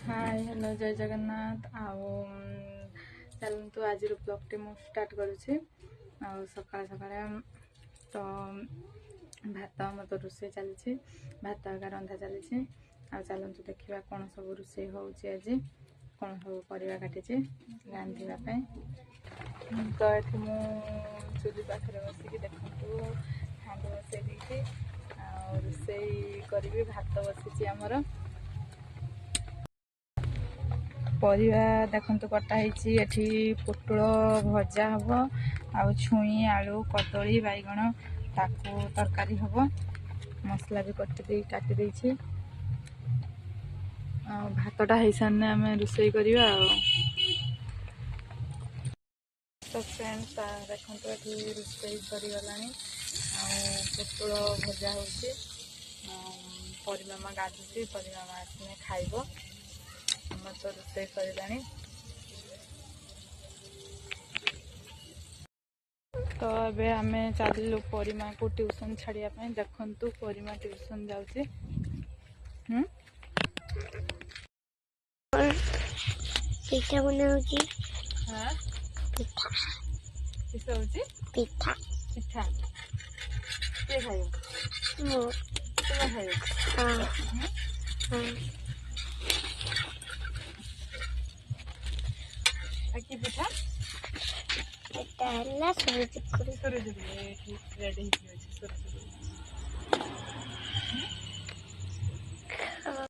hi hello जय जगन्नाथ आओ चलतु आज ब्लॉग टी मु स्टार्ट करुच्ची सकाल सकाल तो भात मत तो रोसे चलती भात आगे रंधा चली चलतु देखा कौन सब रोसे होची आज कौन सब परिवा काटी रांधापी तो ये मु चुली पाखे बसिक देखु हांडी बसई देती रोसे करी भात बसी आमर परिवा देखु कटाई एठी पोटल भजा हम आ छुई आलू कदली बैगण ताकू तरकारी हम मसला भी काटी भातटा हो सारे आम रोसे करवा तो फ्रेंड्स देखो ये रोसे सरीगला पोटल भजा हो परिमा गाधुची परिमा आसने खाइब हम तो रोसे कर तो अबे आम चलू परिमा को ट्यूशन छाड़िया देखु परिमा ट्यूशन जाऊँगी पिठा बनाऊँगी हाँ पिठा किस होची पिठा पिठा के खाइयो मो तुम खाइयो हाँ हाँ की पिठा पिठा है ना सूरज रेडी